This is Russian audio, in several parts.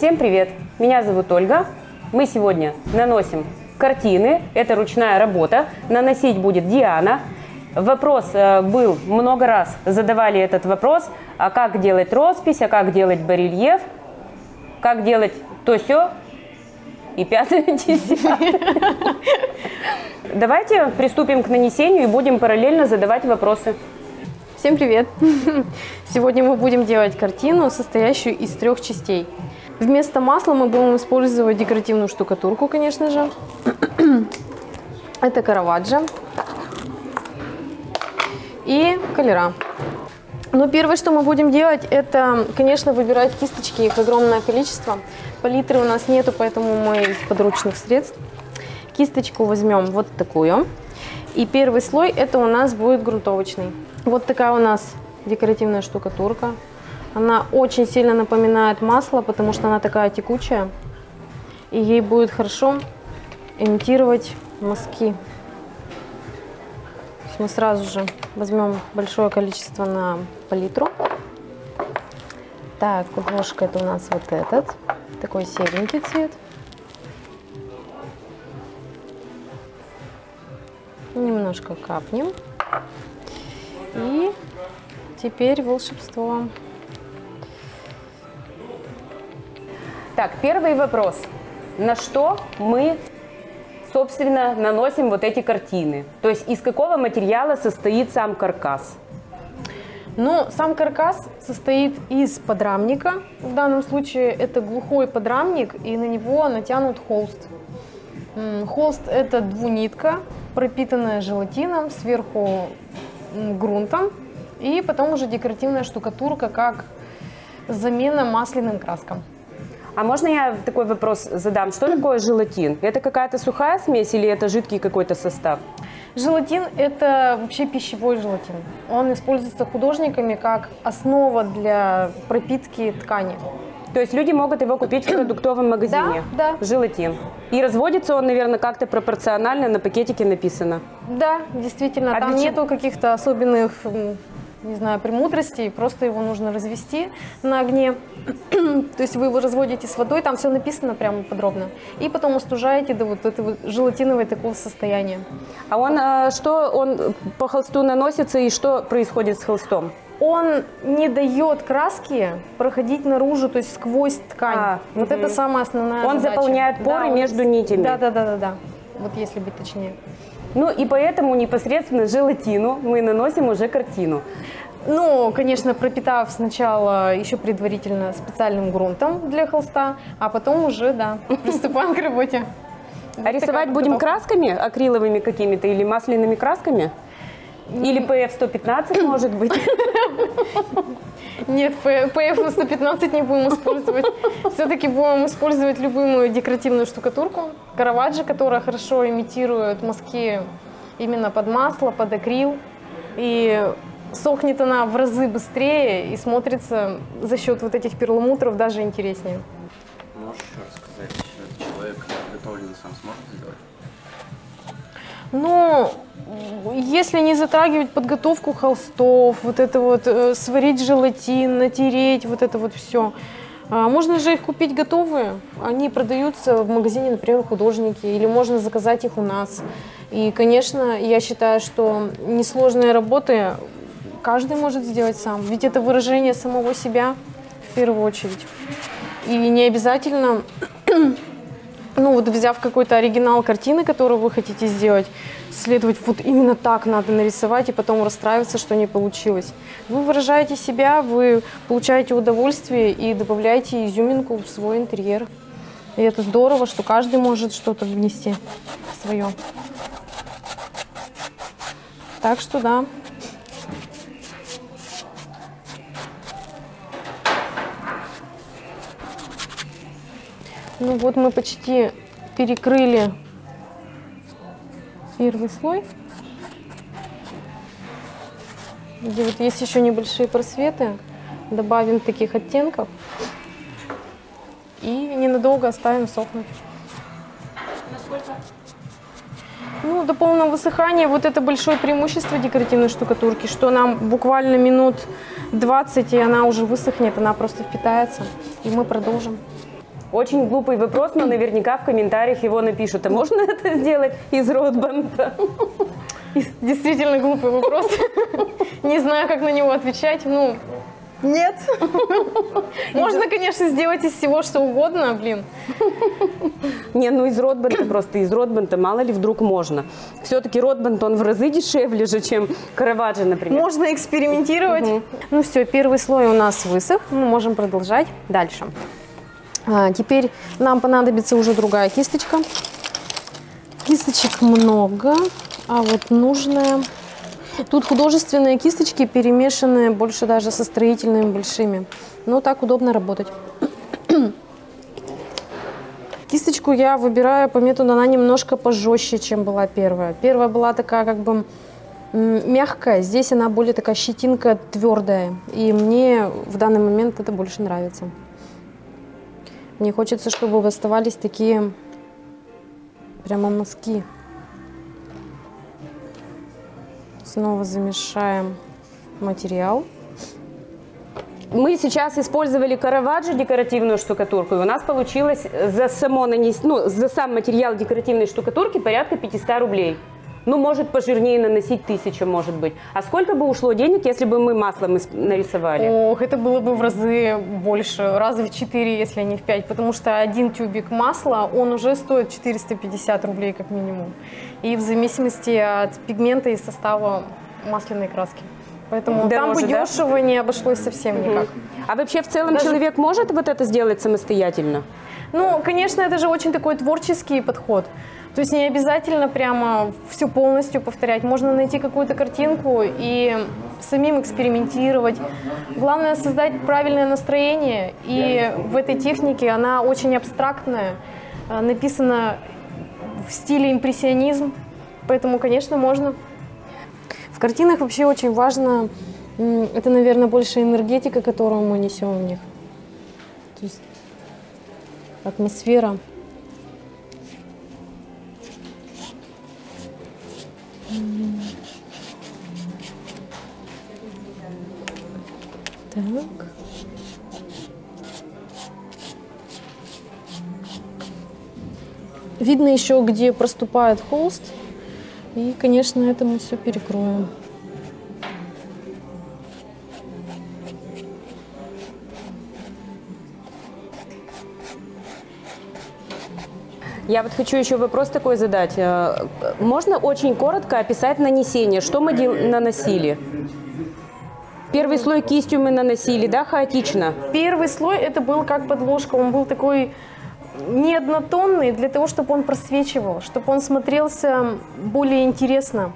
Всем привет! Меня зовут Ольга. Мы сегодня наносим картины. Это ручная работа. Наносить будет Диана. Вопрос был, много раз задавали этот вопрос, а как делать роспись, а как делать барельеф, как делать то-сё и пятое, десятое. Давайте приступим к нанесению и будем параллельно задавать вопросы. Всем привет! Сегодня мы будем делать картину, состоящую из 3 частей. Вместо масла мы будем использовать декоративную штукатурку, конечно же. Это Караваджо и колера. Но первое, что мы будем делать, это, конечно, выбирать кисточки, их огромное количество. Палитры у нас нету, поэтому мы из подручных средств. Кисточку возьмем вот такую. И первый слой это у нас будет грунтовочный. Вот такая у нас декоративная штукатурка. Она очень сильно напоминает масло, потому что она такая текучая. И ей будет хорошо имитировать мазки. Мы сразу же возьмем большое количество на палитру. Так, ложка это у нас вот этот, такой серенький цвет. Немножко капнем. И теперь волшебство. Так, первый вопрос. На что мы, собственно, наносим вот эти картины? То есть из какого материала состоит сам каркас? Ну, сам каркас состоит из подрамника. В данном случае это глухой подрамник, и на него натянут холст. Холст – это двунитка, пропитанная желатином, сверху грунтом, и потом уже декоративная штукатурка, как замена масляным краскам. А можно я такой вопрос задам? Что такое желатин? Это какая-то сухая смесь или это жидкий какой-то состав? Желатин – это вообще пищевой желатин. Он используется художниками как основа для пропитки ткани. То есть люди могут его купить в продуктовом магазине? Да. Желатин. И разводится он, наверное, как-то пропорционально, на пакетике написано? Да, действительно. А там нету каких-то особенных, не знаю, премудростей. Просто его нужно развести на огне. То есть вы его разводите с водой, там все написано прямо подробно. И потом остужаете до вот этого желатинового такого состояния. А он по холсту наносится и что происходит с холстом? Он не дает краске проходить наружу, то есть сквозь ткань. Вот это самая основная задача. Он заполняет поры между нитями. Да. Вот если быть точнее. Ну и поэтому непосредственно желатину мы наносим уже картину. Ну, конечно, пропитав сначала еще предварительно специальным грунтом для холста, а потом уже, да, приступаем к работе. А рисовать будем красками, акриловыми какими-то или масляными красками? Или PF-115, может быть? Нет, PF-115 не будем использовать. Все-таки будем использовать любую декоративную штукатурку. Караваджо, которая хорошо имитирует мазки именно под масло, под акрил. И сохнет она в разы быстрее и смотрится за счет вот этих перламутров даже интереснее. Можешь еще рассказать, человек подготовленный сам сможет сделать? Ну, если не затрагивать подготовку холстов, вот это вот сварить желатин, натереть, вот это вот все. Можно же их купить готовые, они продаются в магазине, например, художники, или можно заказать их у нас. И, конечно, я считаю, что несложные работы каждый может сделать сам, ведь это выражение самого себя в первую очередь. И не обязательно, ну вот взяв какой-то оригинал картины, которую вы хотите сделать, следовать вот именно так надо нарисовать и потом расстраиваться, что не получилось. Вы выражаете себя, вы получаете удовольствие и добавляете изюминку в свой интерьер. И это здорово, что каждый может что-то внести свое. Так что да. Ну вот мы почти перекрыли первый слой, где вот есть еще небольшие просветы. Добавим таких оттенков и ненадолго оставим сохнуть. Насколько? Ну, до полного высыхания вот это большое преимущество декоративной штукатурки, что нам буквально минут 20, и она уже высохнет, она просто впитается, и мы продолжим. Очень глупый вопрос, но наверняка в комментариях его напишут. А можно это сделать из ротбанда? Действительно глупый вопрос. Не знаю, как на него отвечать. Ну, нет. Можно, конечно, сделать из всего что угодно, блин. Не, ну из ротбанда просто, из ротбанда мало ли вдруг можно. Все-таки ротбанд, он в разы дешевле же, чем Караваджо, например. Можно экспериментировать. Ну все, первый слой у нас высох. Мы можем продолжать дальше. Теперь нам понадобится уже другая кисточка. Кисточек много, а вот нужная... Тут художественные кисточки перемешанные больше даже со строительными большими. Но так удобно работать. Кисточку я выбираю по методу, она немножко пожестче, чем была первая. Первая была такая как бы мягкая, здесь она более такая щетинка твердая. И мне в данный момент это больше нравится. Мне хочется, чтобы оставались такие прямо мазки. Снова замешаем материал. Мы сейчас использовали Караваджо декоративную штукатурку, и у нас получилось за за сам материал декоративной штукатурки порядка 500 рублей. Ну, может, пожирнее наносить 1000, может быть. А сколько бы ушло денег, если бы мы маслом нарисовали? Ох, это было бы в разы больше, раза в 4, если не в 5, потому что один тюбик масла, он уже стоит 450 рублей как минимум. И в зависимости от пигмента и состава масляной краски. Поэтому там бы дешево не обошлось совсем никак. А вообще в целом человек может вот это сделать самостоятельно? Ну, конечно, это же очень такой творческий подход. То есть не обязательно прямо все полностью повторять. Можно найти какую-то картинку и самим экспериментировать. Главное создать правильное настроение. И в этой технике она очень абстрактная, написана в стиле импрессионизм. Поэтому, конечно, можно. В картинах вообще очень важно, это, наверное, больше энергетика, которую мы несем в них. То есть атмосфера. Так. Видно еще, где проступает холст. И, конечно, это мы все перекроем. Я вот хочу еще вопрос такой задать. Можно очень коротко описать нанесение? Что мы наносили? Первый слой кистью мы наносили, да, хаотично? Первый слой это был как подложка, он был такой не однотонный, для того, чтобы он просвечивал, чтобы он смотрелся более интересно.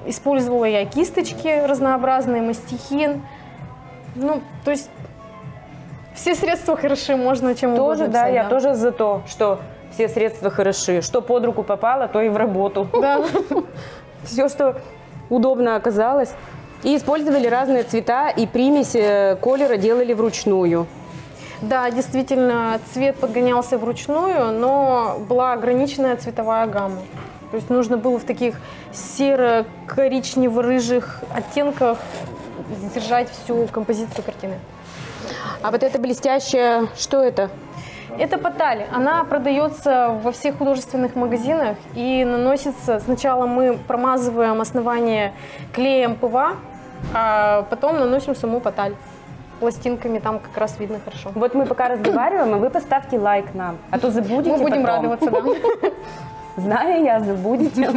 Использовала я кисточки разнообразные, мастихин. Ну, то есть все средства хороши, можно чем угодно. Тоже, да, я тоже за то, что все средства хороши. Что под руку попало, то и в работу. Да. Все, что удобно оказалось. И использовали разные цвета, и примесь колера делали вручную. Да, действительно, цвет подгонялся вручную, но была ограниченная цветовая гамма. То есть нужно было в таких серо-коричнево-рыжих оттенках держать всю композицию картины. А вот это блестящее, что это? Это поталь. Она продается во всех художественных магазинах и наносится... Сначала мы промазываем основание клеем ПВА, а потом наносим саму поталь. Пластинками там как раз видно хорошо. Вот мы пока разговариваем, а вы поставьте лайк нам, а то забудете. Мы будем потом. радоваться, да. Знаю я, забудете.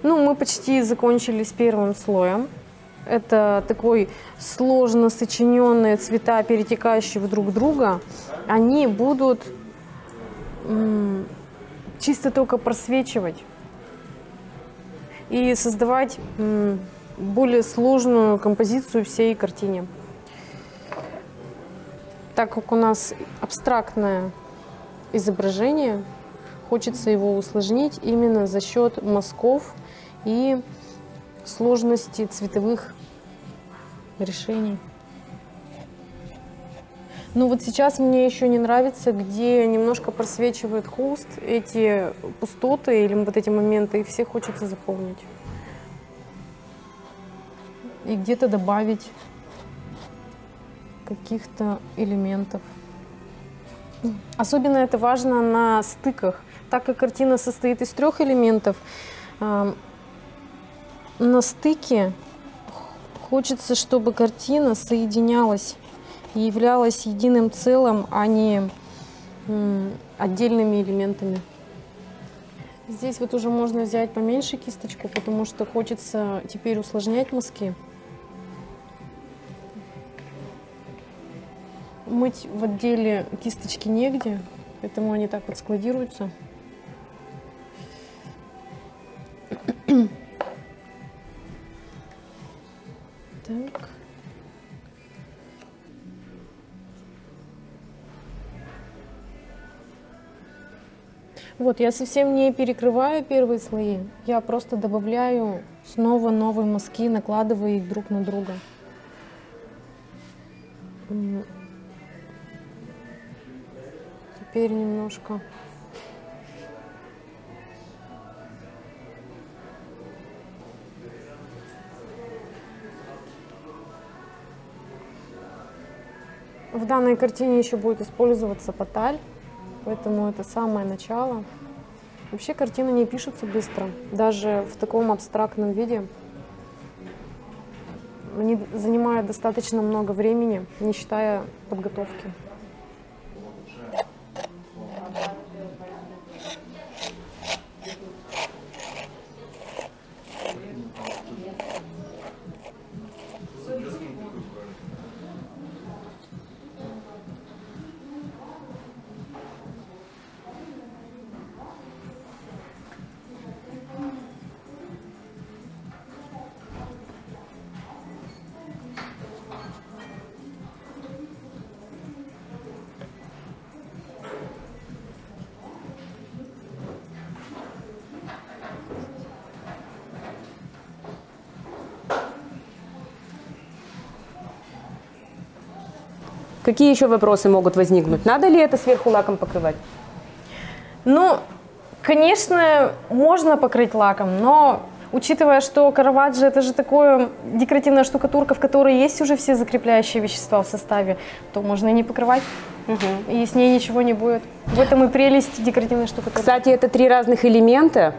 Ну, мы почти закончили с первым слоем. Это такой сложно сочиненные цвета, перетекающие друг в друга. Они будут чисто только просвечивать и создавать более сложную композицию всей картине. Так как у нас абстрактное изображение, хочется его усложнить именно за счет мазков и сложности цветовых решений. Ну вот сейчас мне еще не нравится, где немножко просвечивает холст, эти пустоты или вот эти моменты, их все хочется заполнить. И где-то добавить каких-то элементов. Особенно это важно на стыках. Так как картина состоит из 3 элементов, на стыке хочется, чтобы картина соединялась и являлась единым целым, а не отдельными элементами. Здесь вот уже можно взять поменьше кисточку, потому что хочется теперь усложнять мазки. Мыть в отделе кисточки негде, поэтому они так вот складируются. Так. Вот, я совсем не перекрываю первые слои, я просто добавляю снова новые мазки, накладывая их друг на друга. Теперь немножко. В данной картине еще будет использоваться поталь, поэтому это самое начало. Вообще картины не пишутся быстро, даже в таком абстрактном виде. Они занимают достаточно много времени, не считая подготовки. Какие еще вопросы могут возникнуть? Надо ли это сверху лаком покрывать? Ну, конечно, можно покрыть лаком, но учитывая, что Караваджо это же такое декоративная штукатурка, в которой есть уже все закрепляющие вещества в составе, то можно и не покрывать, и с ней ничего не будет. В этом и прелесть декоративной штукатурки. Кстати, это 3 разных элемента.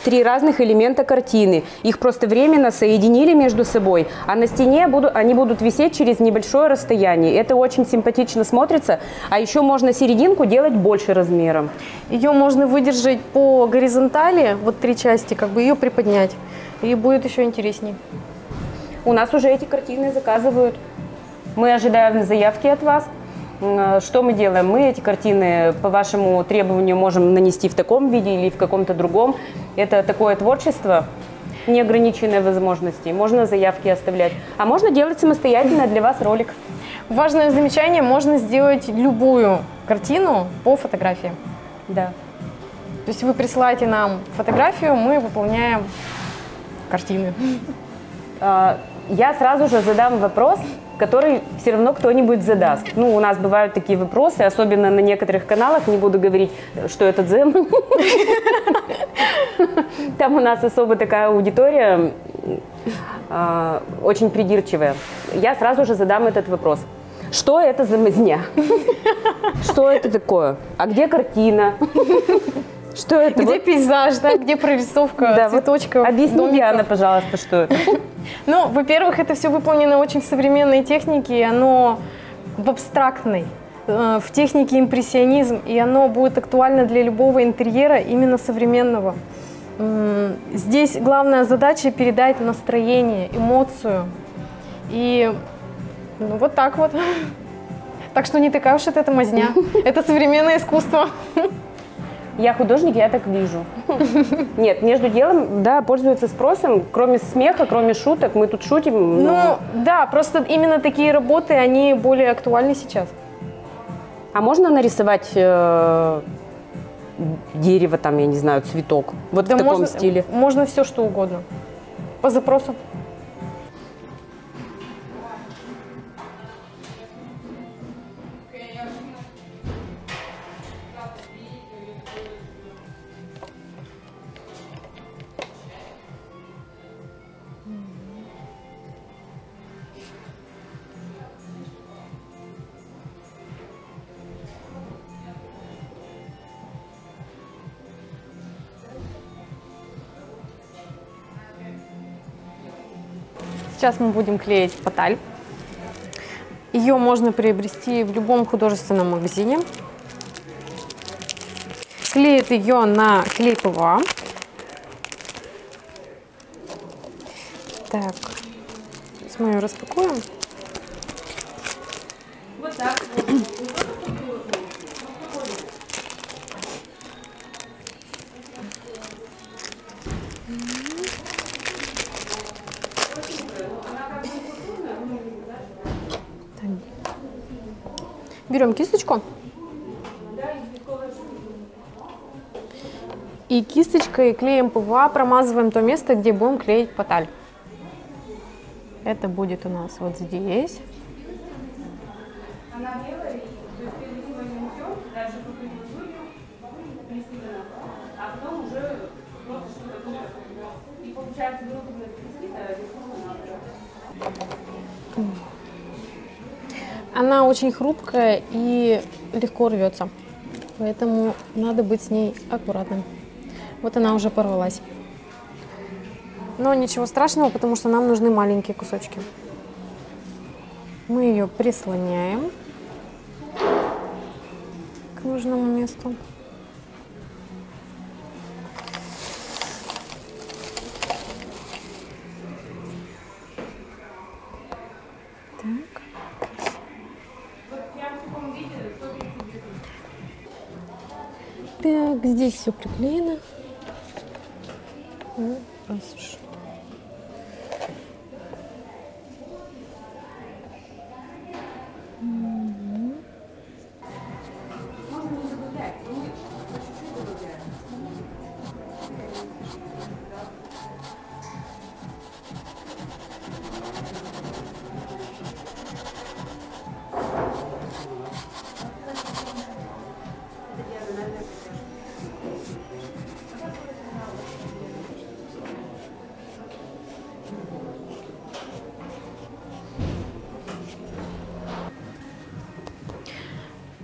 3 разных элемента картины. Их просто временно соединили между собой, а на стене они будут висеть через небольшое расстояние. Это очень симпатично смотрится. А еще можно серединку делать больше размером. Ее можно выдержать по горизонтали, вот 3 части, как бы ее приподнять, и будет еще интереснее. У нас уже эти картины заказывают. Мы ожидаем заявки от вас. Что мы делаем? Мы эти картины по вашему требованию можем нанести в таком виде или в каком-то другом. Это такое творчество, неограниченное возможностей. Можно заявки оставлять, а можно делать самостоятельно для вас ролик. Важное замечание, можно сделать любую картину по фотографии. Да. То есть вы присылаете нам фотографию, мы выполняем картины. Я сразу же задам вопрос, который все равно кто-нибудь задаст. Ну, у нас бывают такие вопросы, особенно на некоторых каналах, не буду говорить, что это дзен. Там у нас особо такая аудитория, очень придирчивая. Я сразу же задам этот вопрос. Что это за мазня? Что это такое? А где картина? Что это? Где пейзаж, да? Где прорисовка цветочков? Объясни, Диана, пожалуйста, что это. Ну, во-первых, это все выполнено очень современной технике, и оно в абстрактной, в технике импрессионизм, и оно будет актуально для любого интерьера, именно современного. Здесь главная задача передать настроение, эмоцию. И ну, вот так вот. Так что не такая уж это мазня. Это современное искусство. Я художник, я так вижу. Нет, между делом, да, пользуется спросом, кроме смеха, кроме шуток, мы тут шутим. Но... Ну, да, просто именно такие работы, они более актуальны сейчас. А можно нарисовать дерево, там, я не знаю, цветок? Вот Да в таком можно, стиле. можно все, что угодно. По запросу. Сейчас мы будем клеить поталь. Ее можно приобрести в любом художественном магазине. Клеит ее на клей ПВА. Так, сейчас мы ее распакуем. Вот так. Берем кисточку. И кисточкой клеем ПВА промазываем то место, где будем клеить поталь. Это будет у нас вот здесь. Она очень хрупкая и легко рвется, поэтому надо быть с ней аккуратным. Вот она уже порвалась. Но ничего страшного, потому что нам нужны маленькие кусочки. Мы ее прислоняем к нужному месту. Так, здесь все приклеено. Ну, раз уж.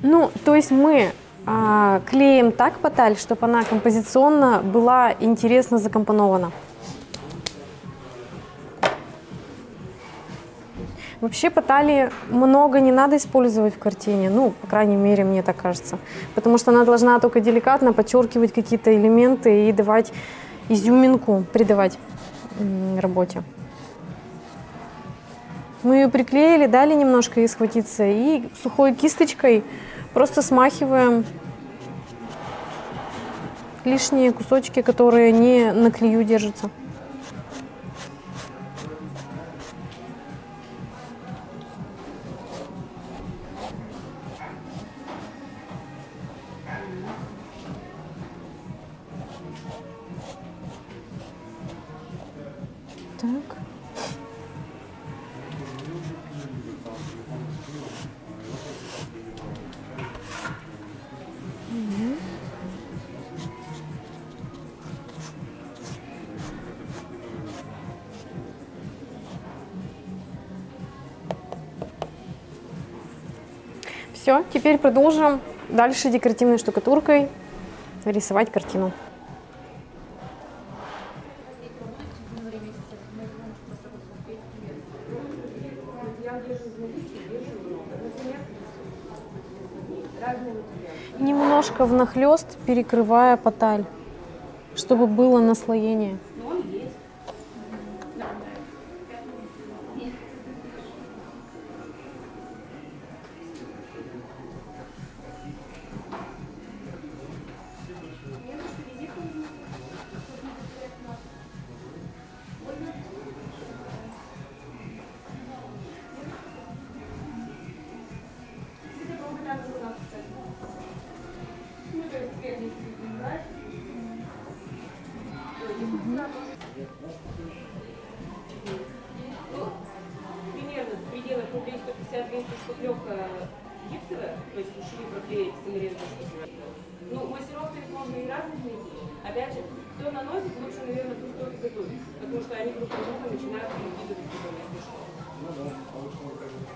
Ну, то есть мы клеим так поталь, чтобы она композиционно была интересно закомпонована. Вообще потали много не надо использовать в картине, ну, по крайней мере, мне так кажется. Потому что она должна только деликатно подчеркивать какие-то элементы и давать изюминку, придавать работе. Мы ее приклеили, дали немножко ей схватиться и сухой кисточкой просто смахиваем лишние кусочки, которые не на клею держатся. Так. Все, теперь продолжим дальше декоративной штукатуркой рисовать картину. Немножко внахлёст, перекрывая поталь, чтобы было наслоение. видите, шпаклевка гипсовая, то есть ушли проклеить саморезную шпаклевку. Ну, мастеров ведь можно и разных найти. Опять же, кто наносит, лучше, наверное, кто только готовит, потому что они друг друга начинают перекидывать потом, если что. Ну да, обычно выходит.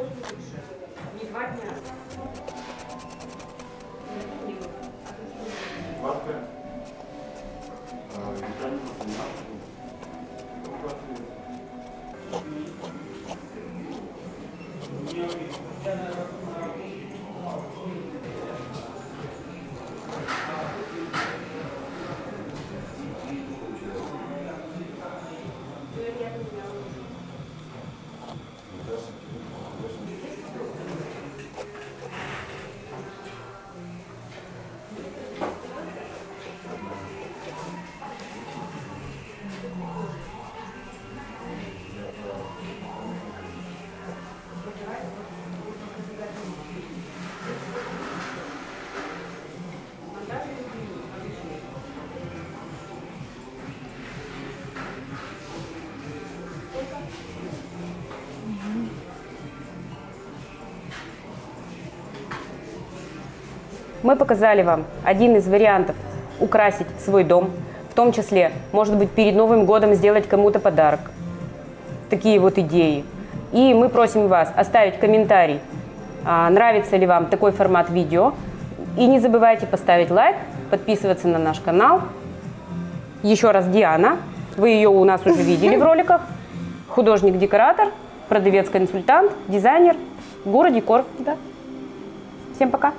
Не 2 дня. Мы показали вам один из вариантов украсить свой дом, в том числе, может быть, перед Новым годом сделать кому-то подарок. Такие вот идеи. И мы просим вас оставить комментарий, нравится ли вам такой формат видео. И не забывайте поставить лайк, подписываться на наш канал. Еще раз Диана, вы ее у нас уже видели в роликах. Художник-декоратор, продавец-консультант, дизайнер, Гора Декор. Да. Всем пока!